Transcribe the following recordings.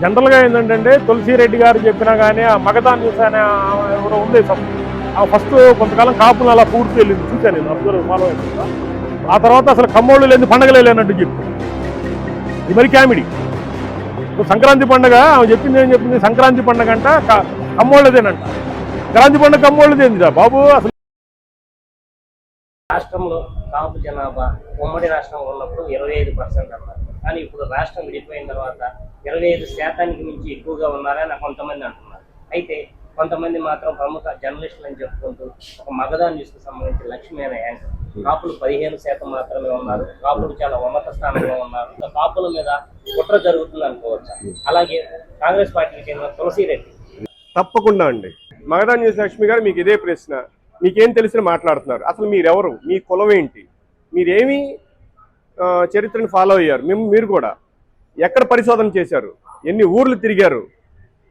జనరల్గా ఏంటంటే తులసిరెడ్డి గారు చెప్పినా కానీ ఆ మగధా న్యూస్ అనే ఎవరో ఉంది ఫస్ట్ కొంతకాలం కాపులు అలా పూర్తి వెళ్ళింది చూశాను నేను అబ్జర్వ్ ఫాలో అయిపోతా. ఆ తర్వాత అసలు కమ్మోళ్ళు లేని పండగలే లేనట్టు చెప్పి ఇది మరి కామెడీ. సంక్రాంతి పండుగ ఆమె చెప్పింది ఏం చెప్పింది, సంక్రాంతి పండుగ అంట కమ్మోళ్ళదేనంట. సంక్రాంతి పండుగ కమ్మోళ్ళదేందిరా బాబు అసలు. రాష్ట్రంలో కాపు జనాభా ఉమ్మడి రాష్ట్రంలో ఉన్నప్పుడు 25% అన్నారు. కానీ ఇప్పుడు రాష్ట్రం విడిపోయిన తర్వాత 25% మించి ఎక్కువగా ఉన్నారని కొంతమంది అంటున్నారు. అయితే కొంతమంది మాత్రం ప్రముఖ జర్నలిస్టులు అని చెప్పుకుంటూ ఒక మగధా న్యూస్కి సంబంధించి లక్ష్మీ అనే యాంకర్ కాపులు 15% మాత్రమే ఉన్నారు, కాపులు చాలా ఉన్నత స్థానంలో ఉన్నారు, కాపుల మీద కుట్ర జరుగుతుంది అనుకోవచ్చు. అలాగే కాంగ్రెస్ పార్టీకి చెందిన తులసిరెడ్డి తప్పకుండా అండి. మగధా న్యూస్ లక్ష్మి గారు మీకు ఇదే ప్రశ్న, మీకేం తెలిసిన మాట్లాడుతున్నారు, అసలు మీరెవరు, మీ కులం ఏంటి, మీరేమి చరిత్రను ఫాలో అయ్యారు, మీరు కూడా ఎక్కడ పరిశోధన చేశారు, ఎన్ని ఊర్లు తిరిగారు,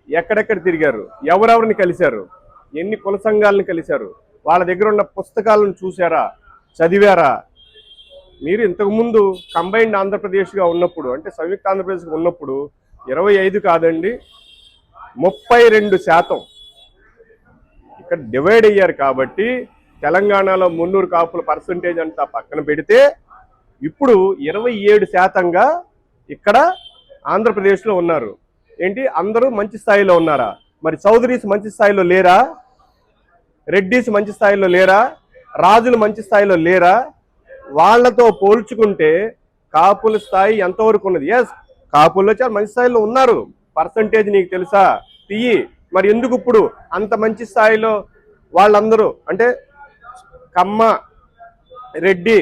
ఎక్కడెక్కడ తిరిగారు, ఎవరెవరిని కలిశారు, ఎన్ని కుల సంఘాలను కలిశారు, వాళ్ళ దగ్గర ఉన్న పుస్తకాలను చూసారా, చదివారా? మీరు ఇంతకుముందు కంబైన్డ్ ఆంధ్రప్రదేశ్గా ఉన్నప్పుడు, అంటే సంయుక్త ఆంధ్రప్రదేశ్గా ఉన్నప్పుడు 25 కాదండి 32% ఇక్కడ డివైడ్ అయ్యారు. కాబట్టి తెలంగాణలో 300 కాపుల పర్సంటేజ్ అంతా పక్కన పెడితే ఇప్పుడు 27%గా ఇక్కడ ఆంధ్రప్రదేశ్లో ఉన్నారు. ఏంటి అందరూ మంచి స్థాయిలో ఉన్నారా? మరి చౌదరీస్ మంచి స్థాయిలో లేరా? రెడ్డీస్ మంచి స్థాయిలో లేరా? రాజులు మంచి స్థాయిలో లేరా? వాళ్లతో పోల్చుకుంటే కాపుల స్థాయి ఎంతవరకు ఉన్నది? ఎస్, కాపుల్లో చాలా మంచి స్థాయిలో ఉన్నారు. పర్సంటేజ్ నీకు తెలుసా? తీయి. మరి ఎందుకు ఇప్పుడు అంత మంచి స్థాయిలో వాళ్ళందరూ, అంటే కమ్మ, రెడ్డి,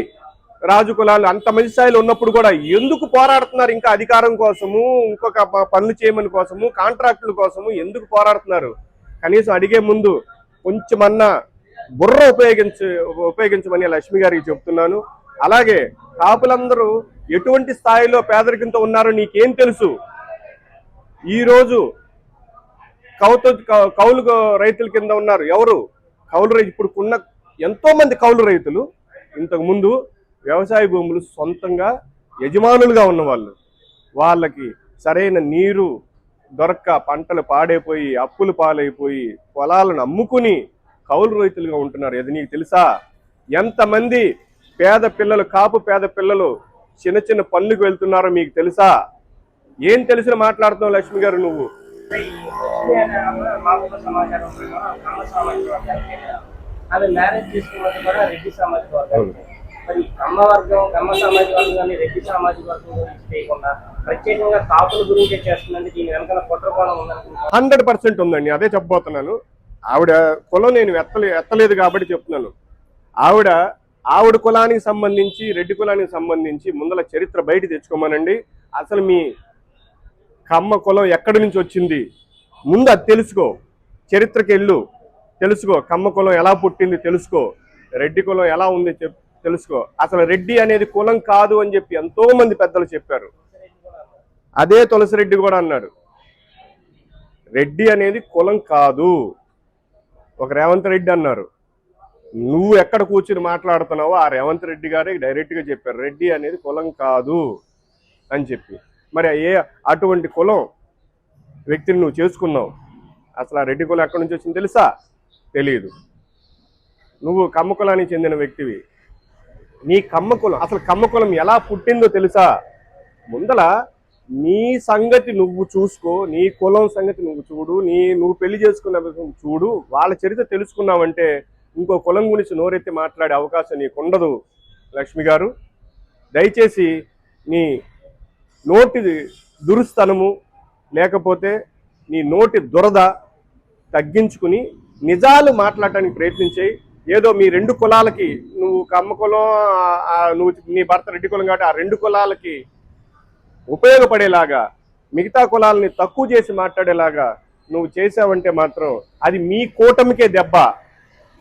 రాజు కులాలు అంత మంచి స్థాయిలో ఉన్నప్పుడు కూడా ఎందుకు పోరాడుతున్నారు? ఇంకా అధికారం కోసము, ఇంకొక పనులు చేయమని కోసము, కాంట్రాక్టుల కోసము ఎందుకు పోరాడుతున్నారు? కనీసం అడిగే ముందు కొంచెమన్నా బుర్ర ఉపయోగించమని లక్ష్మి గారికి చెప్తున్నాను. అలాగే కాపులందరూ ఎటువంటి స్థాయిలో పేదరికంతో ఉన్నారో నీకేం తెలుసు? ఈరోజు కౌలు రైతుల కింద ఉన్నారు. ఎవరు కౌలు రైతు? ఇప్పుడు ఉన్న ఎంతో మంది కౌలు రైతులు ఇంతకు ముందు వ్యవసాయ భూములు సొంతంగా యజమానులుగా ఉన్నవాళ్ళు, వాళ్ళకి సరైన నీరు దొరక్క పంటలు పాడైపోయి అప్పులు పాలైపోయి పొలాలను అమ్ముకుని కౌలు రైతులుగా ఉంటున్నారు. అది నీకు తెలుసా? ఎంతమంది పేద పిల్లలు, కాపు పేద పిల్లలు చిన్న చిన్న పనులకు వెళ్తున్నారో మీకు తెలుసా? ఏం తెలిసిన మాట్లాడుతున్నావు లక్ష్మి గారు నువ్వు? ఆమె మ్యారేజ్ చేసుకున్నది కూడా రెడ్డి సామాజిక వర్గం. మరి కమ్మ సామాజిక వర్గం రెడ్డి సామాజిక వర్గం గురించి చేయకుండా ప్రత్యేకంగా కాపుల గురించే చేస్తుందంటే దీని వెనకాల కుట్రకోణం ఉందనుకుంటున్నాను. 100% ఉందండి. అదే చెప్పబోతున్నాను. ఆవిడ కులం నేను ఎత్తలేదు కాబట్టి చెప్తున్నాను. ఆవిడ కులానికి సంబంధించి, రెడ్డి కులానికి సంబంధించి ముందల చరిత్ర బయట తెచ్చుకోమనండి. అసలు మీ కమ్మ కులం ఎక్కడి నుంచి వచ్చింది ముందు అది తెలుసుకో. చరిత్రకి వెళ్ళు, తెలుసుకో. కమ్మ కులం ఎలా పుట్టింది తెలుసుకో. రెడ్డి కులం ఎలా ఉంది తెలుసుకో. అసలు రెడ్డి అనేది కులం కాదు అని చెప్పి ఎంతో మంది పెద్దలు చెప్పారు. అదే తులసిరెడ్డి కూడా అన్నాడు, రెడ్డి అనేది కులం కాదు. ఒక రేవంత్ రెడ్డి అన్నారు. నువ్వు ఎక్కడ కూర్చుని మాట్లాడుతున్నావో ఆ రేవంత్ రెడ్డి గారే డైరెక్ట్గా చెప్పారు, రెడ్డి అనేది కులం కాదు అని చెప్పి. మరి అటువంటి కులం వ్యక్తిని నువ్వు చేసుకున్నావు. అసలు ఆ రెడ్డి కులం ఎక్కడి నుంచి వచ్చింది తెలుసా? తెలియదు. నువ్వు కమ్మ కులానికి చెందిన వ్యక్తివి. నీ కమ్మ కులం, అసలు కమ్మ కులం ఎలా పుట్టిందో తెలుసా? ముందల నీ సంగతి నువ్వు చూసుకో, నీ కులం సంగతి నువ్వు చూడు, నువ్వు పెళ్లి చేసుకున్న చూడు. వాళ్ళ చరిత్ర తెలుసుకున్నావంటే ఇంకో కులం గురించి నోరెత్తి మాట్లాడే అవకాశం నీకు ఉండదు లక్ష్మి గారు. దయచేసి నీ నోటి దురుస్తనము లేకపోతే నీ నోటి దురద తగ్గించుకుని నిజాలు మాట్లాడటానికి ప్రయత్నించేయి. ఏదో మీ 2 కులాలకి, నువ్వు కమ్మ కులం, నువ్వు నీ భర్త రెడ్డి కులం కాబట్టి ఆ 2 కులాలకి ఉపయోగపడేలాగా మిగతా కులాలని తక్కువ చేసి మాట్లాడేలాగా నువ్వు చేసావంటే మాత్రం అది మీ కూటమికే దెబ్బ.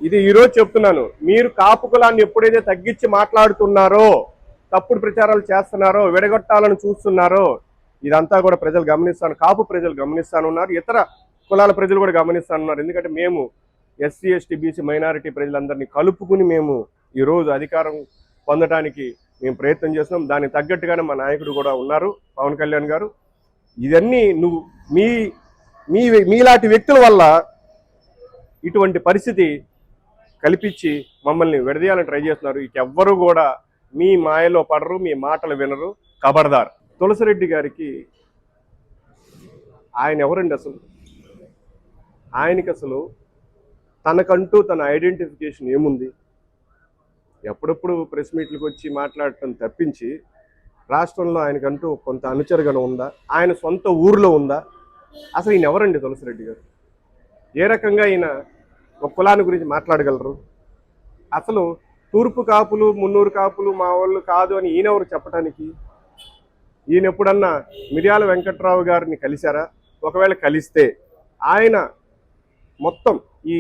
ఇది ఈరోజు చెప్తున్నాను. మీరు కాపు కులాన్ని ఎప్పుడైతే తగ్గించి మాట్లాడుతున్నారో, తప్పుడు ప్రచారాలు చేస్తున్నారో, విడగొట్టాలని చూస్తున్నారో, ఇదంతా కూడా ప్రజలు గమనిస్తాను. కాపు ప్రజలు గమనిస్తానున్నారు, ఇతర కులాల ప్రజలు కూడా గమనిస్తానున్నారు. ఎందుకంటే మేము ఎస్సీ, ఎస్టీ, బీసీ, మైనారిటీ ప్రజలందరినీ కలుపుకుని మేము ఈరోజు అధికారం పొందడానికి మేము ప్రయత్నం చేస్తున్నాం. దానికి తగ్గట్టుగానే మా నాయకుడు కూడా ఉన్నారు, పవన్ కళ్యాణ్ గారు. ఇవన్నీ నువ్వు మీ మీ మీలాంటి వ్యక్తుల వల్ల ఇటువంటి పరిస్థితి కల్పించి మమ్మల్ని విడదీయాలని ట్రై చేస్తున్నారు. ఎవ్వరు కూడా మీ మాయలో పడరు, మీ మాటలు వినరు. ఖబర్దార్. తులసిరెడ్డి గారికి ఆయన ఎవరండి అసలు? ఆయనకి అసలు తనకంటూ తన ఐడెంటిఫికేషన్ ఏముంది? ఎప్పుడప్పుడు ప్రెస్ మీట్లకు వచ్చి మాట్లాడటం తప్పించి రాష్ట్రంలో ఆయనకంటూ కొంత అనుచరగణం ఉందా? ఆయన సొంత ఊరిలో ఉందా? అసలు ఈయన ఎవరండి తులసిరెడ్డి గారు? ఏ రకంగా ఈయన ఒక కులాన్ని గురించి మాట్లాడగలరు? అసలు తూర్పు కాపులు, మున్నూరు కాపులు మా వాళ్ళు కాదు అని ఈయనెవరు చెప్పడానికి? ఈయన ఎప్పుడన్నా మిర్యాల వెంకట్రావు గారిని కలిశారా? ఒకవేళ కలిస్తే ఆయన మొత్తం ఈ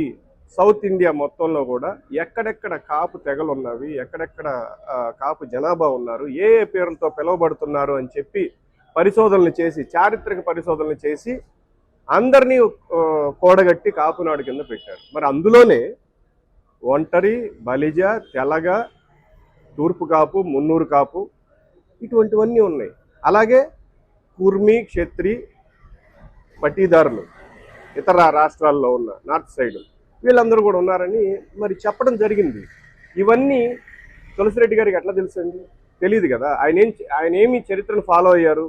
సౌత్ ఇండియా మొత్తంలో కూడా ఎక్కడెక్కడ కాపు తెగలు ఉన్నవి, ఎక్కడెక్కడ కాపు జనాభా ఉన్నారు, ఏ ఏ పేర్లతో పిలువబడుతున్నారు అని చెప్పి పరిశోధనలు చేసి, చారిత్రక పరిశోధనలు చేసి అందరినీ కూడగట్టి కాపునాడు కింద పెట్టారు. మరి అందులోనే ఒంటరి, బలిజ, తెలగ, తూర్పు కాపు, మున్నూరు కాపు ఇటువంటివన్నీ ఉన్నాయి. అలాగే కుర్మి, క్షత్రి, పట్టీదారులు ఇతర రాష్ట్రాల్లో ఉన్న నార్త్ సైడ్ వీళ్ళందరూ కూడా ఉన్నారని మరి చెప్పడం జరిగింది. ఇవన్నీ తులసిరెడ్డి గారికి ఎట్లా తెలుసండి? తెలియదు కదా. ఆయన ఏమి చరిత్రను ఫాలో అయ్యారు,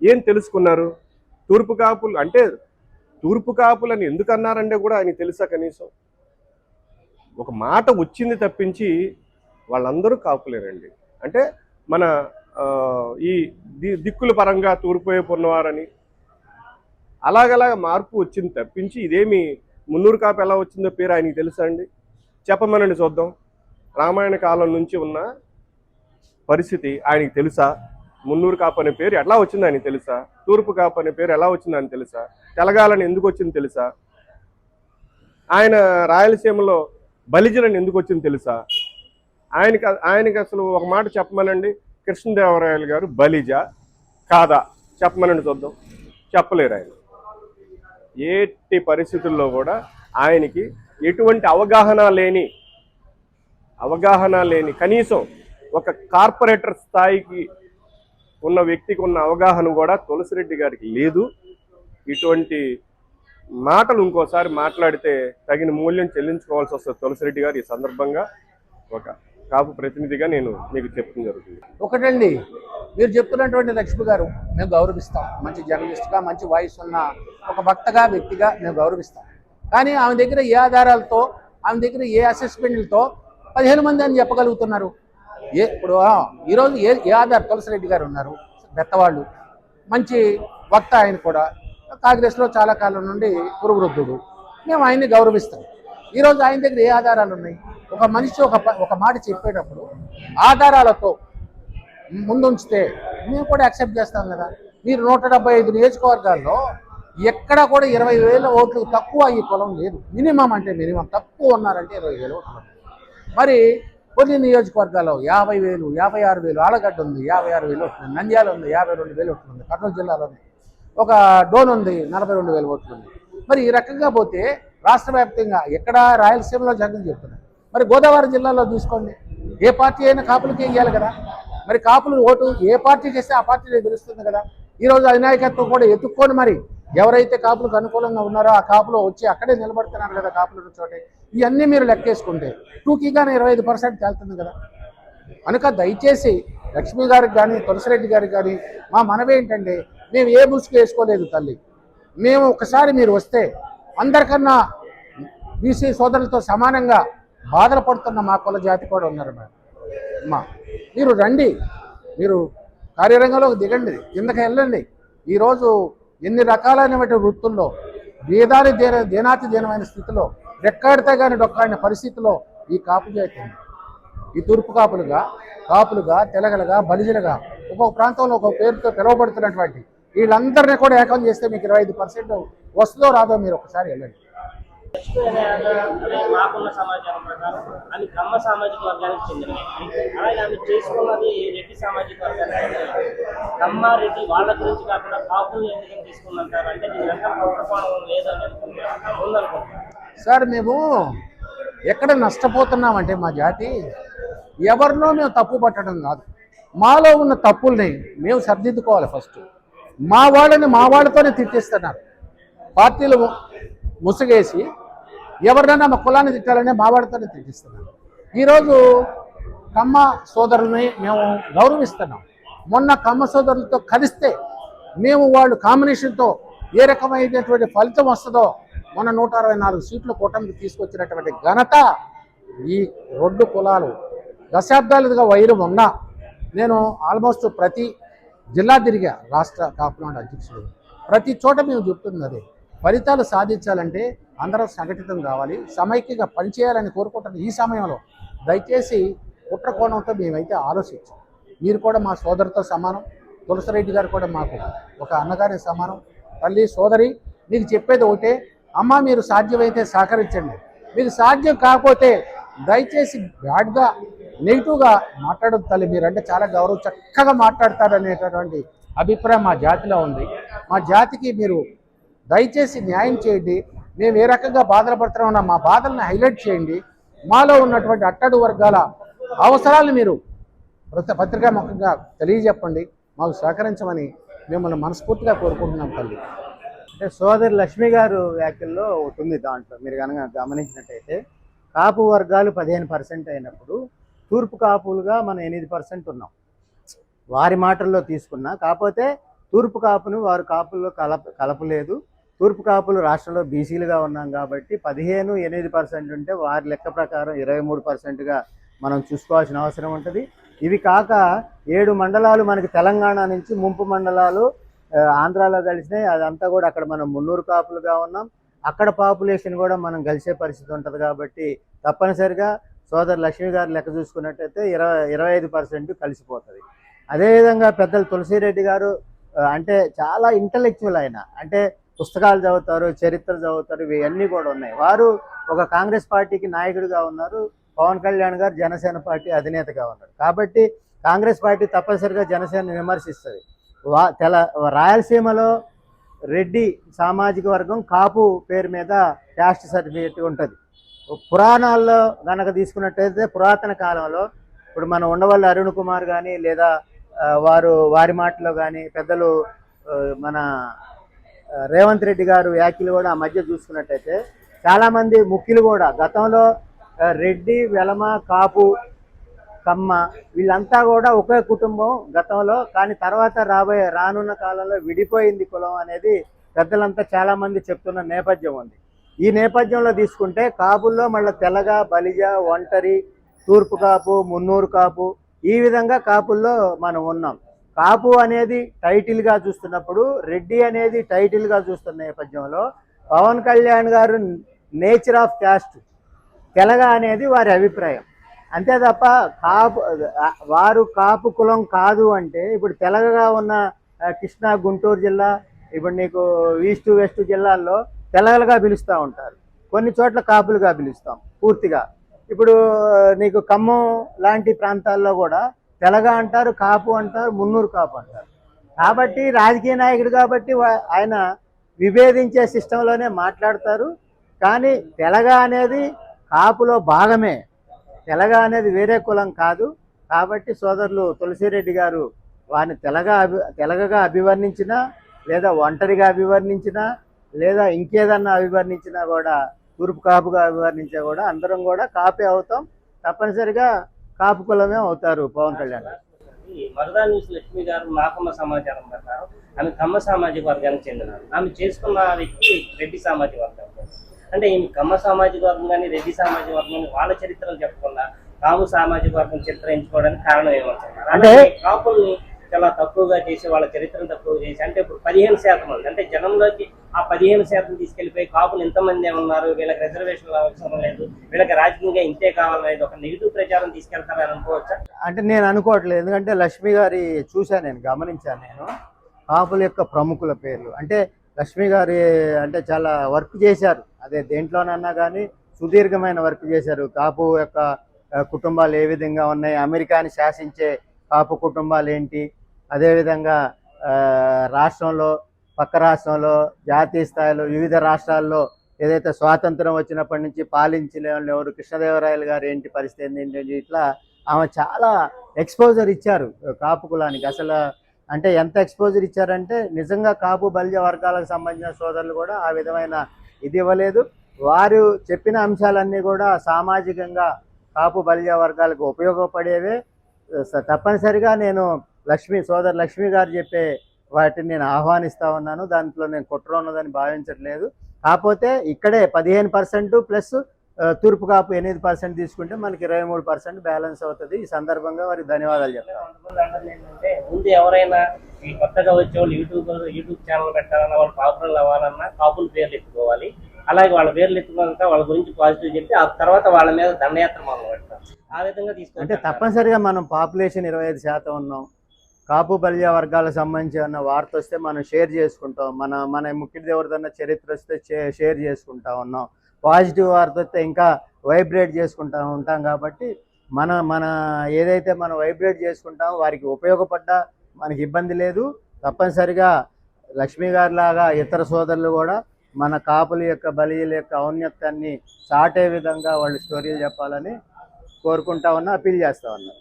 ఏం తెలుసుకున్నారు? తూర్పు కాపులు అంటే తూర్పు కాపులని ఎందుకు అన్నారంటే కూడా ఆయనకి తెలుసా? కనీసం ఒక మాట వచ్చింది తప్పించి వాళ్ళందరూ కాపులేరండి. అంటే మన ఈ దిక్కుల పరంగా తూర్పు వైపు ఉన్నవారని అలాగలాగా మార్పు వచ్చింది తప్పించి ఇదేమి మున్నూరు కాపు ఎలా వచ్చిందో పేరు ఆయనకి తెలుసా అండి? చెప్పమనండి చూద్దాం. రామాయణ కాలం నుంచి ఉన్న పరిస్థితి ఆయనకి తెలుసా? మున్నూరు కాపు అనే పేరు ఎట్లా వచ్చింది ఆయనకి తెలుసా? తూర్పు కాపు అనే పేరు ఎలా వచ్చింది అని తెలుసా? తెలగాలని ఎందుకు వచ్చింది తెలుసా? ఆయన రాయలసీమలో బలిజలని ఎందుకు వచ్చింది తెలుసా? ఆయనకి అసలు ఒక మాట చెప్పమనండి, కృష్ణదేవరాయలు గారు బలిజ కాదా చెప్పమనండి చూద్దాం. చెప్పలేరు. ఆయన ఎట్టి పరిస్థితుల్లో కూడా ఆయనకి ఎటువంటి అవగాహన లేని కనీసం ఒక కార్పొరేటర్ స్థాయికి ఉన్న వ్యక్తికి ఉన్న అవగాహన కూడా తులసిరెడ్డి గారికి లేదు. ఇటువంటి మాటలు ఇంకోసారి మాట్లాడితే తగిన మూల్యం చెల్లించుకోవాల్సి వస్తుంది తులసిరెడ్డి గారు. ఈ సందర్భంగా ఒక కాపు ప్రతినిధిగా నేను మీకు చెప్పడం జరుగుతుంది. ఒకటండి, మీరు చెప్తున్నటువంటి లక్ష్మి గారు మేము గౌరవిస్తాం. మంచి జర్నలిస్ట్గా, మంచి వాయిస్ ఉన్న ఒక భక్తగా, వ్యక్తిగా మేము గౌరవిస్తాం. కానీ ఆమె దగ్గర ఏ ఆధారాలతో, ఆమె దగ్గర ఏ అసెస్మెంట్లతో 15 మంది అని చెప్పగలుగుతున్నారు? ఇప్పుడు ఈరోజు ఏ ఆధార్? తులసిరెడ్డి గారు ఉన్నారు, పెద్దవాళ్ళు, మంచి వక్త. ఆయన కూడా కాంగ్రెస్లో చాలా కాలం నుండి పురువృద్ధుడు. మేము ఆయన్ని గౌరవిస్తాం. ఈరోజు ఆయన దగ్గర ఏ ఆధారాలు ఉన్నాయి? ఒక మనిషి ఒక మాట చెప్పేటప్పుడు ఆధారాలతో ముందుంచితే మేము కూడా యాక్సెప్ట్ చేస్తాం కదా. మీరు 175 నియోజకవర్గాల్లో ఎక్కడా కూడా 20,000 ఓట్లు తక్కువ ఈ కులం లేదు. మినిమం అంటే మినిమం తక్కువ ఉన్నారంటే 20,000 ఓట్లు. మరి కొన్ని నియోజకవర్గాల్లో 50,000, 56,000, ఆలగడ్డ ఉంది 56,000 ఓట్లు, నంద్యాల ఉంది 52,000 ఓట్లు ఉంది, కర్నూలు జిల్లాలో ఒక డోన్ ఉంది 42,000 ఓట్లు ఉంది. మరి ఈ రకంగా పోతే రాష్ట్ర వ్యాప్తంగా ఎక్కడ రాయలసీమలో జగన్ చెప్తున్నారు. మరి గోదావరి జిల్లాలో తీసుకోండి, ఏ పార్టీ అయినా కాపులకి ఇవ్వాలి కదా. మరి కాపులు ఓటు ఏ పార్టీకి ఇస్తే ఆ పార్టీలో తెలుస్తుంది కదా. ఈరోజు అధినాయకత్వం కూడా ఎత్తుక్కొని మరి ఎవరైతే కాపులకు అనుకూలంగా ఉన్నారో ఆ కాపులో వచ్చి అక్కడే నిలబడుతున్నారు కదా కాపులు చోటే. ఇవన్నీ మీరు లెక్కేసుకుంటే టూకీగానే 25% తేలుతుంది కదా. కనుక దయచేసి లక్ష్మి గారికి కానీ, తులసిరెడ్డి గారికి కానీ మా మనవి ఏంటంటే, మేము ఏ ముసుగు వేసుకోలేదు తల్లి. మేము ఒకసారి మీరు వస్తే అందరికన్నా బీసీ సోదరులతో సమానంగా బాధలు పడుతున్న మా కుల జాతి కూడా ఉన్నారు మేడం. మీరు రండి, మీరు కార్యరంగంలోకి దిగండి, కిందకి వెళ్ళండి. ఈరోజు ఎన్ని రకాలైనటువంటి వృత్తుల్లో దేనాతి దీనమైన స్థితిలో రెక్కాడితే కానీ డొక్కాడిన పరిస్థితిలో ఈ కాపు జాతి ఉంది. ఈ తూర్పు కాపులుగా, తెలగలుగా, బలిజలుగా ఒక్కొక్క ప్రాంతంలో ఒక్కొక్క పేరుతో పిలువబడుతున్నటువంటి వీళ్ళందరినీ కూడా ఏకం చేస్తే మీకు 25% వస్తుందో రాదో మీరు ఒకసారి వెళ్ళండి. మాకున్న సమాచారం ప్రకారం అవి కమ్మ సామాజిక వర్గానికి చెందినవి. అలాగే ఆమె చేసుకున్నది రెడ్డి సామాజిక వర్గానికి. కమ్మ రెడ్డి వాళ్ళ గురించి కాకుండా కాపులు ఎందుకని తీసుకుందంటారు అంటే దీని వెనక కుట్రకోణం లేదని ఉందనుకుంటున్నాను. సార్, మేము ఎక్కడ నష్టపోతున్నామంటే మా జాతి ఎవరినో మేము తప్పు పట్టడం కాదు, మాలో ఉన్న తప్పుల్ని మేము సరిదిద్దుకోవాలి. మా వాళ్ళతోనే తిట్టిస్తున్నారు. పార్టీలు ముసుగేసి ఎవరినైనా మా కులాన్ని తిట్టాలనే మా వాళ్ళతోనే తిట్టిస్తున్నారు. ఈరోజు కమ్మ సోదరుల్ని మేము గౌరవిస్తున్నాం. మొన్న కమ్మ సోదరులతో కలిస్తే మేము వాళ్ళు కాంబినేషన్తో ఏ రకమైనటువంటి ఫలితం వస్తుందో మొన్న 164 సీట్లు కూటమికి తీసుకొచ్చినటువంటి ఘనత ఈ 2 కులాలు. దశాబ్దాలుగా వైరం ఉన్నా నేను ఆల్మోస్ట్ ప్రతి జిల్లా తిరిగా, రాష్ట్ర కాపునాడు అధ్యక్షుడు. ప్రతి చోట మేము చెప్తున్నది ఫలితాలు సాధించాలంటే అందరం సంఘటితం కావాలి, సమైక్యంగా పనిచేయాలని కోరుకుంటున్న ఈ సమయంలో దయచేసి కుట్ర కోణంతో మేమైతే ఆలోచించాం. మీరు కూడా మా సోదరితో సమానం, తులసిరెడ్డి గారు కూడా మాకు ఒక అన్నగారి సమానం. తల్లి సోదరి మీకు చెప్పేది ఒకటే, అమ్మ మీరు సాధ్యమైతే సహకరించండి, మీకు సాధ్యం కాకపోతే దయచేసి బ్యాడ్గా నెగిటివ్గా మాట్లాడదు తల్లి, మీరంటే చాలా గౌరవం చక్కగా మాట్లాడతారనేటటువంటి అభిప్రాయం మా జాతిలో ఉంది. మా జాతికి మీరు దయచేసి న్యాయం చేయండి. మేము ఏ రకంగా బాధలు పడుతున్నామన్నా మా బాధలను హైలైట్ చేయండి. మాలో ఉన్నటువంటి అట్టడు వర్గాల అవసరాలను మీరు పత్రికాముఖంగా తెలియజెప్పండి, మాకు సహకరించమని మిమ్మల్ని మనస్ఫూర్తిగా కోరుకుంటున్నాం తల్లి. అంటే సోదరి లక్ష్మి గారు వ్యాఖ్యల్లో ఒకటి ఉంది. దాంట్లో మీరు కనుక గమనించినట్టయితే కాపు వర్గాలు 15% అయినప్పుడు తూర్పు కాపులుగా మనం 8% ఉన్నాం. వారి మాటల్లో తీసుకున్నా, కాకపోతే తూర్పు కాపును వారు కాపుల్లో కలపలేదు. తూర్పు కాపులు రాష్ట్రంలో బీసీలుగా ఉన్నాం కాబట్టి 15-8% ఉంటే వారి లెక్క ప్రకారం 23%గా మనం చూసుకోవాల్సిన అవసరం ఉంటుంది. ఇవి కాక 7 మండలాలు మనకి తెలంగాణ నుంచి ముంపు మండలాలు ఆంధ్రాలో కలిసినాయి. అదంతా కూడా అక్కడ మనం 300 కాపులుగా ఉన్నాం. అక్కడ పాపులేషన్ కూడా మనం కలిసే పరిస్థితి ఉంటుంది. కాబట్టి తప్పనిసరిగా సోదరు లక్ష్మి గారు లెక్క చూసుకున్నట్టయితే 25% కలిసిపోతుంది. అదేవిధంగా పెద్దలు తులసిరెడ్డి గారు అంటే చాలా ఇంటలెక్చువల్ ఆయన, అంటే పుస్తకాలు చదువుతారు, చరిత్ర చదువుతారు, ఇవన్నీ కూడా ఉన్నాయి. వారు ఒక కాంగ్రెస్ పార్టీకి నాయకుడిగా ఉన్నారు, పవన్ కళ్యాణ్ గారు జనసేన పార్టీ అధినేతగా ఉన్నారు. కాబట్టి కాంగ్రెస్ పార్టీ తప్పనిసరిగా జనసేన విమర్శిస్తుంది. రాయలసీమలో రెడ్డి సామాజిక వర్గం కాపు పేరు మీద క్యాస్ట్ సర్టిఫికేట్ ఉంటుంది. పురాణాల్లో కనుక తీసుకున్నట్టయితే పురాతన కాలంలో ఇప్పుడు మన ఉండవల్లి అరుణ్ కుమార్ కానీ లేదా వారి మాటలో కానీ పెద్దలు మన రేవంత్ రెడ్డి గారు వ్యాఖ్యలు కూడా ఆ మధ్య చూసుకున్నట్టయితే చాలామంది ముఖ్యులు కూడా గతంలో రెడ్డి, వెలమ, కాపు, కమ్మ వీళ్ళంతా కూడా ఒకే కుటుంబం గతంలో, కానీ తర్వాత రానున్న కాలంలో విడిపోయింది కులం అనేది పెద్దలంతా చాలామంది చెప్తున్న నేపథ్యం ఉంది. ఈ నేపథ్యంలో తీసుకుంటే కాపుల్లో మళ్ళీ తెలగ, బలిజ, ఒంటరి, తూర్పు కాపు, మున్నూరు కాపు ఈ విధంగా కాపుల్లో మనం ఉన్నాం. కాపు అనేది టైటిల్గా చూస్తున్నప్పుడు రెడ్డి అనేది టైటిల్గా చూస్తున్న నేపథ్యంలో పవన్ కళ్యాణ్ గారు నేచర్ ఆఫ్ క్యాస్ట్ తెలగ అనేది వారి అభిప్రాయం. అంతే తప్ప వారు కాపు కులం కాదు అంటే ఇప్పుడు తెలగగా ఉన్న కృష్ణా, గుంటూరు జిల్లా, ఇప్పుడు నీకు ఈస్ట్ వెస్ట్ జిల్లాల్లో తెలగలుగా పిలుస్తూ ఉంటారు, కొన్ని చోట్ల కాపులుగా పిలుస్తాం పూర్తిగా. ఇప్పుడు నీకు ఖమ్మం లాంటి ప్రాంతాల్లో కూడా తెలగ అంటారు, కాపు అంటారు, మున్నూరు కాపు అంటారు. కాబట్టి రాజకీయ నాయకుడు కాబట్టి ఆయన విభేదించే సిస్టంలోనే మాట్లాడతారు. కానీ తెలగ అనేది కాపులో భాగమే, తెలగ అనేది వేరే కులం కాదు. కాబట్టి సోదరులు తులసిరెడ్డి గారు వారిని తెలగగా అభివర్ణించినా లేదా ఒంటరిగా అభివర్ణించినా లేదా ఇంకేదన్నా అభివర్ణించినా కూడా, తూర్పు కాపుగా అభివర్ణించా కూడా అందరం కూడా కాపే అవుతాం. తప్పనిసరిగా కాపు కులమే అవుతారు పవన్ కళ్యాణ్. మరుదా న్యూస్ లక్ష్మి గారు నాకమ్మ సమాచారం ప్రకారం ఆమె కమ్మ సామాజిక వర్గానికి చెందినారు. ఆమె చేసుకున్న వ్యక్తి రెడ్డి సామాజిక వర్గం. అంటే ఈ కమ్మ సామాజిక వర్గం కానీ రెడ్డి సామాజిక వర్గం కానీ వాళ్ళ చరిత్రలు చెప్పకుండా కాపు సామాజిక వర్గం చరిత్ర ఎంచుకోవడానికి కారణం ఏమంటున్నారు? అంటే కాపుల్ని చాలా తక్కువగా చేసి వాళ్ళ చరిత్రను తక్కువ చేసి, అంటే ఇప్పుడు 15% మంది అంటే జనంలోకి ఆ 15% తీసుకెళ్లిపోయి కాపులు ఎంతమంది ఉన్నారు, వీళ్ళకి రిజర్వేషన్లు అవసరం లేదు, వీళ్ళకి రాజకీయంగా ఇంతే కావాలనేది ఒక నెగిటివ్ ప్రచారం తీసుకెళ్తారని అనుకోవచ్చా? అంటే నేను అనుకోవట్లేదు. ఎందుకంటే లక్ష్మి గారి చూశాను, నేను గమనించాను. నేను కాపుల యొక్క ప్రముఖుల పేర్లు అంటే లక్ష్మి గారి అంటే చాలా వర్క్ చేశారు, అదే దేంట్లోనన్నా కానీ సుదీర్ఘమైన వర్క్ చేశారు. కాపు యొక్క కుటుంబాలు ఏ విధంగా ఉన్నాయి, అమెరికాని శాసించే కాపు కుటుంబాలు ఏంటి, అదేవిధంగా రాష్ట్రంలో, పక్క రాష్ట్రంలో, జాతీయ స్థాయిలో, వివిధ రాష్ట్రాల్లో ఏదైతే స్వాతంత్రం వచ్చినప్పటి నుంచి పాలించిన ఎవరు, కృష్ణదేవరాయలు గారు ఏంటి పరిస్థితి ఏంటి, ఇట్లా ఆమె చాలా ఎక్స్పోజర్ ఇచ్చారు కాపు కులానికి. అసలు అంటే ఎంత ఎక్స్పోజర్ ఇచ్చారంటే నిజంగా కాపు బలిజ వర్గాలకు సంబంధించిన సోదరులు కూడా ఆ విధమైన ఇది ఇవ్వలేదు. వారు చెప్పిన అంశాలన్నీ కూడా సామాజికంగా కాపు బలిజ వర్గాలకు ఉపయోగపడేవే. తప్పనిసరిగా నేను సోదరు లక్ష్మి గారు చెప్పే వాటిని నేను ఆహ్వానిస్తూ ఉన్నాను. దాంట్లో నేను కుట్ర ఉన్నదని భావించట్లేదు. కాకపోతే ఇక్కడే 15% ప్లస్ తూర్పు కాపు 8% తీసుకుంటే మనకి 23% బ్యాలెన్స్ అవుతుంది. ఈ సందర్భంగా వారికి ధన్యవాదాలు చెప్తాను. ఏంటంటే ముందు ఎవరైనా ఈ కొత్తగా వచ్చే వాళ్ళు యూట్యూబ్ ఛానల్ పెట్టాలన్నా, వాళ్ళు పాపులర్ అవ్వాలన్నా కాపుల పేర్లు ఎత్తుకోవాలి. అలాగే వాళ్ళ పేర్లు ఎత్తుకున్నాక వాళ్ళ గురించి పాజిటివ్ చెప్పి ఆ తర్వాత వాళ్ళ మీద దండయాత్ర మొదలు పెడతాం. ఆ విధంగా తీసుకుంటే అంటే తప్పనిసరిగా మనం పాపులేషన్ 25% ఉన్నాం. కాపు బలిజ వర్గాలకు సంబంధించి ఉన్న వార్త వస్తే మనం షేర్ చేసుకుంటాం. మన ముఖ్యుడి ఎవరిదన్నా చరిత్ర వస్తే షేర్ చేసుకుంటా ఉన్నాం. పాజిటివ్ వార్త వస్తే ఇంకా వైబ్రేట్ చేసుకుంటా ఉంటాం. కాబట్టి మన ఏదైతే మనం వైబ్రేట్ చేసుకుంటామో వారికి ఉపయోగపడ్డా మనకి ఇబ్బంది లేదు. తప్పనిసరిగా లక్ష్మీ గారి లాగా ఇతర సోదరులు కూడా మన కాపుల యొక్క బలిజల యొక్క ఔన్నత్యాన్ని చాటే విధంగా వాళ్ళు స్టోరీలు చెప్పాలని కోరుకుంటా ఉన్నా, అప్పీల్ చేస్తా ఉన్నా.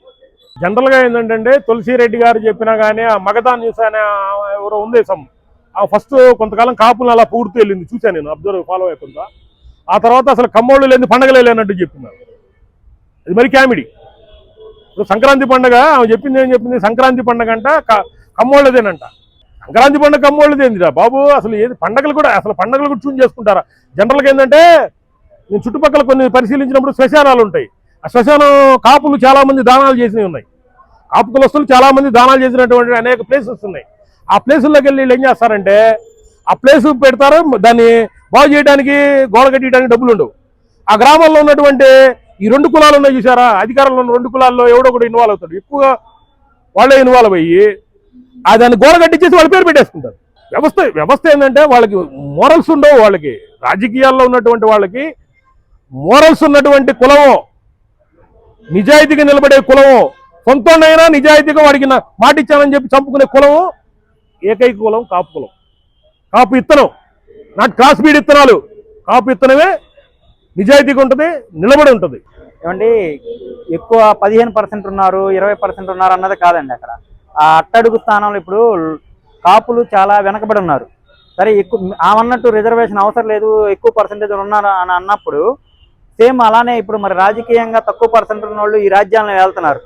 జనరల్గా ఏంటంటే తులసిరెడ్డి గారు చెప్పినా కానీ ఆ మగధా న్యూస్ అనే ఎవరో ఉంది ఆ ఫస్ట్ కొంతకాలం కాపులు అలా పూర్తి వెళ్ళింది, చూశాను నేను, అబ్జర్వ్ ఫాలో అయ్యకుండా. ఆ తర్వాత అసలు కమ్మోళ్ళు లేని పండగలే లేనట్టు చెప్తున్నారు. అది మరి కామెడీ. ఇప్పుడు సంక్రాంతి పండుగ ఆమె చెప్పింది, ఏం చెప్పింది, సంక్రాంతి పండుగ అంట కమ్మోళ్ళదేనంట. సంక్రాంతి పండుగ కమ్మోళ్ళదేందిరా బాబు? అసలు ఏది పండగలు కూడా చూన్ చేసుకుంటారా? జనరల్గా ఏంటంటే నేను చుట్టుపక్కల కొన్ని పరిశీలించినప్పుడు శ్మశానాలు ఉంటాయి. ఆ శ్మశానం కాపులు చాలా మంది దానాలు చేసినవి ఉన్నాయి. కాపు కులస్తులు చాలా మంది దానాలు చేసినటువంటి అనేక ప్లేసెస్ ఉన్నాయి. ఆ ప్లేసుల్లోకి వెళ్ళి వీళ్ళు ఏం చేస్తారంటే ఆ ప్లేస్ పెడతారు, దాన్ని బాగు చేయడానికి గోడ కట్టించడానికి డబ్బులు ఉండవు. ఆ గ్రామాల్లో ఉన్నటువంటి ఈ 2 కులాలు ఉన్నాయి చూసారా, అధికారంలో ఉన్న 2 కులాల్లో ఎవడో కూడా ఇన్వాల్వ్ అవుతాడు. ఎక్కువగా వాళ్ళే ఇన్వాల్వ్ అయ్యి దాన్ని గోడ కట్టించేసి వాళ్ళ పేరు పెట్టేసుకుంటారు. వ్యవస్థ ఏంటంటే వాళ్ళకి మోరల్స్ ఉండవు. వాళ్ళకి రాజకీయాల్లో ఉన్నటువంటి వాళ్ళకి మోరల్స్ ఉన్నటువంటి కులము, నిజాయితీగా నిలబడే కులము, సొంతనైనా నిజాయితీగా వాడికి మాట ఇచ్చానని చెప్పి చంపుకునే కులము ఏకైక కులం కాపు కులం. కాపు ఇత్తనం, నాట్ క్రాస్ బీడ్ ఇత్తనాలు. కాపు ఇత్తనమే నిజాయితీగా ఉంటుంది, నిలబడి ఉంటుంది. ఏమండి, ఎక్కువ 15% ఉన్నారు, 20% ఉన్నారు అన్నది కాదండి. అక్కడ ఆ అట్టడుగు స్థానంలో ఇప్పుడు కాపులు చాలా వెనకబడి ఉన్నారు. సరే, ఎక్కువ ఆమన్నట్టు రిజర్వేషన్ అవసరం లేదు, ఎక్కువ పర్సెంటేజ్ ఉన్నారు అని అన్నప్పుడు సేమ్ అలానే ఇప్పుడు మరి రాజకీయంగా తక్కువ పర్సెంట్ ఉన్న వాళ్ళు ఈ రాజ్యాలను వెళ్తున్నారు,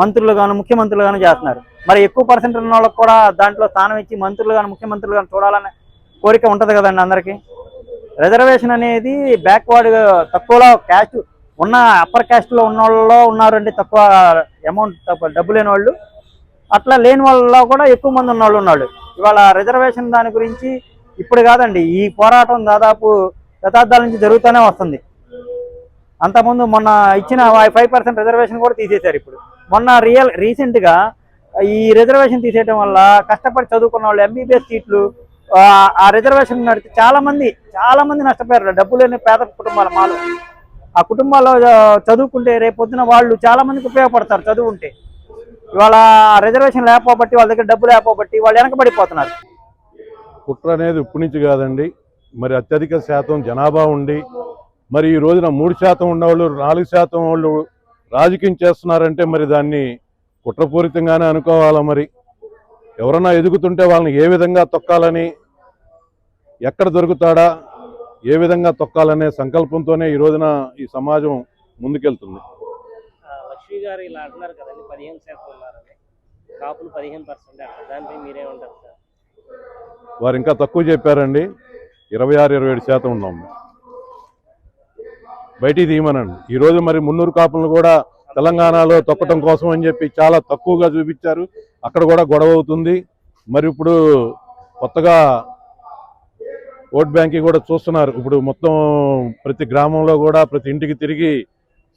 మంత్రులుగాను ముఖ్యమంత్రులుగాను చేస్తున్నారు. మరి ఎక్కువ పర్సెంట్ ఉన్న వాళ్ళకి కూడా దాంట్లో స్థానం ఇచ్చి మంత్రులుగాను ముఖ్యమంత్రులుగాను చూడాలనే కోరిక ఉంటుంది కదండి అందరికీ. రిజర్వేషన్ అనేది బ్యాక్వర్డ్ తక్కువలో క్యాస్ట్ ఉన్న అప్పర్ క్యాస్ట్లో ఉన్న వాళ్ళలో ఉన్నారండి, తక్కువ అమౌంట్ డబ్బు లేని వాళ్ళు. అట్లా లేని వాళ్ళలో కూడా ఎక్కువ మంది ఉన్నవాళ్ళు ఉన్నాడు. ఇవాళ రిజర్వేషన్ దాని గురించి ఇప్పుడు కాదండి, ఈ పోరాటం దాదాపు శతాబ్దాల నుంచి జరుగుతూనే వస్తుంది. అంతకుముందు మొన్న ఇచ్చిన 5% రిజర్వేషన్ కూడా తీసేశారు. ఇప్పుడు మొన్న రీసెంట్గా ఈ రిజర్వేషన్ తీసేయడం వల్ల కష్టపడి చదువుకున్న వాళ్ళు MBBS సీట్లు ఆ రిజర్వేషన్ నడిచి చాలా మంది నష్టపోయారు. డబ్బు లేని పేద కుటుంబాలు మాలో ఆ కుటుంబాల్లో చదువుకుంటే రేపొద్దున వాళ్ళు చాలా మందికి ఉపయోగపడతారు చదువుకుంటే. ఇవాళ రిజర్వేషన్ లేకపోబట్టి వాళ్ళ దగ్గర డబ్బు లేకపోబట్టి వాళ్ళు వెనకబడిపోతున్నారు. కుట్ర అనేది ఇప్పటి నుంచి కాదండి, మరి అత్యధిక శాతం జనాభా ఉండి మరి ఈ రోజున 3% ఉన్నవాళ్ళు 4% వాళ్ళు రాజకీయం చేస్తున్నారంటే మరి దాన్ని కుట్రపూరితంగానే అనుకోవాలా. మరి ఎవరన్నా ఎదుగుతుంటే వాళ్ళని ఏ విధంగా తొక్కాలని, ఎక్కడ దొరుకుతాడా, ఏ విధంగా తొక్కాలనే సంకల్పంతోనే ఈ రోజున ఈ సమాజం ముందుకెళ్తుంది. లక్ష్మి గారు ఇలా అంటున్నారు కదండి, 15% ఉన్నారని, కాపులు 15% అంటారు. దానిపై మీరేమంటారు సార్? వారు ఇంకా తక్కువ చెప్పారండి, 26-27% ఉన్నాం. బయటికి తీయమనండి. ఈరోజు మరి 300 కాపులను కూడా తెలంగాణలో తొక్కటం కోసం అని చెప్పి చాలా తక్కువగా చూపించారు. అక్కడ కూడా గొడవ అవుతుంది. మరి ఇప్పుడు కొత్తగా ఓట్ బ్యాంకింగ్ కూడా చూస్తున్నారు. ఇప్పుడు మొత్తం ప్రతి గ్రామంలో కూడా ప్రతి ఇంటికి తిరిగి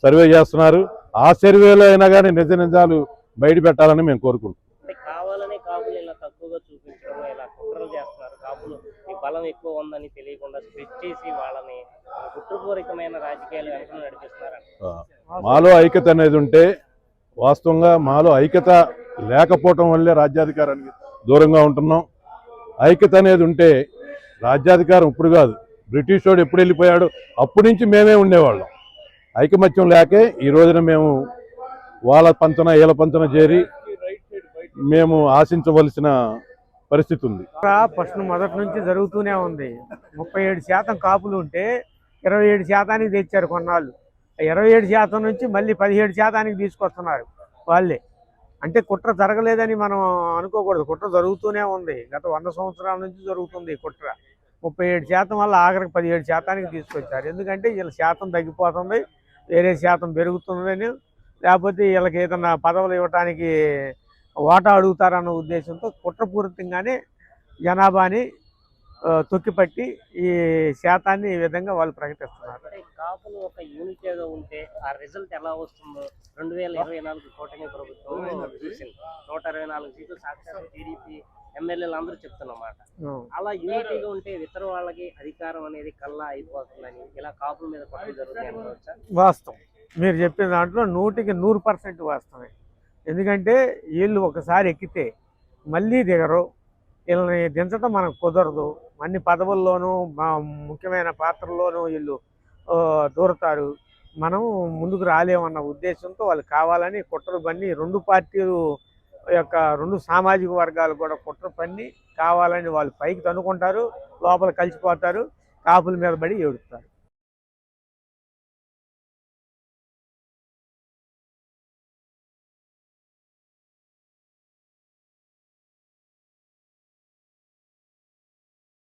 సర్వే చేస్తున్నారు. ఆ సర్వేలో అయినా కానీ నిజాలు బయట పెట్టాలని మేము కోరుకుంటున్నాం. కావాలనే కాపులు ఇలా తక్కువగా చూపించడం, ఇలా కుట్రలు చేస్తున్నారు. కాపులు ఈ బలం ఎక్కువ ఉందని తెలియకుండా స్ప్లిట్ చేసి వాళ్ళని కుట్రపూరితమైన రాజకీయాలు వెనక నడిపిస్తున్నారు. మాలో ఐక్యత అనేది ఉంటే, వాస్తవంగా మాలో ఐక్యత లేకపోవటం వల్లే రాజ్యాధికారానికి దూరంగా ఉంటున్నాం. ఐక్యత అనేది ఉంటే రాజ్యాధికారం ఇప్పుడు కాదు, బ్రిటిష్ వాడు ఎప్పుడు వెళ్ళిపోయాడు అప్పటి నుంచి మేమే ఉండేవాళ్ళం. ఐకమత్యం లేకే ఈ రోజున మేము వాళ్ళ పంచన వీళ్ళ పంచన చేరి మేము ఆశించవలసిన పరిస్థితి ఉంది. ఫస్ట్ మొదటి నుంచి జరుగుతూనే ఉంది. 37% కాపులు ఉంటే 27% తెచ్చారు కొన్నాళ్ళు. 27% నుంచి మళ్ళీ 17% తీసుకొస్తున్నారు వాళ్ళే. అంటే కుట్ర జరగలేదని మనం అనుకోకూడదు, కుట్ర జరుగుతూనే ఉంది. గత 100 సంవత్సరాల నుంచి జరుగుతుంది కుట్ర. 37% వల్ల ఆఖరికి 17% తీసుకొచ్చారు. ఎందుకంటే వీళ్ళ శాతం తగ్గిపోతుంది, వేరే శాతం పెరుగుతుందని, లేకపోతే వీళ్ళకి ఏదన్నా పదవులు ఇవ్వడానికి వాటా అడుగుతారన్న ఉద్దేశంతో కుట్రపూరితంగానే జనాభాని తొక్కిపట్టి ఈ శాతాన్ని ఈ విధంగా వాళ్ళు ప్రకటిస్తున్నారు. అంటే కాపులు ఒక యూనిట్ ఏదో ఉంటే ఆ రిజల్ట్ ఎలా వస్తుందో 2024 కూటమి ప్రభుత్వం చూసింది. 124 సీట్లు సాక్షాత్ టీడీపీ ఎమ్మెల్యేలు అందరూ చెప్తున్నమాట. అలా యూనిటీగా ఉంటే ఇతర వాళ్ళకి అధికారం అనేది కల్లా అయిపోతుందని ఇలా కాపుల మీద కుట్రలు జరుగుతాయి అనుకోవచ్చా? వాస్తవం, మీరు చెప్పిన దాంట్లో 100% వాస్తవమే. ఎందుకంటే వీళ్ళు ఒకసారి ఎక్కితే మళ్ళీ దిగరు. వీళ్ళని దించడం మనకు కుదరదు. అన్ని పదవుల్లోనూ ముఖ్యమైన పాత్రల్లోనూ వీళ్ళు దూరతారు. మనం ముందుకు రాలేమన్న ఉద్దేశంతో వాళ్ళు కావాలని కుట్ర పన్ని, 2 పార్టీలు యొక్క 2 సామాజిక వర్గాలు కూడా కుట్ర పన్ని కావాలని వాళ్ళు పైకి తన్నుకుంటారు, లోపల కలిసిపోతారు, కాపుల మీద పడి ఏడుస్తారు.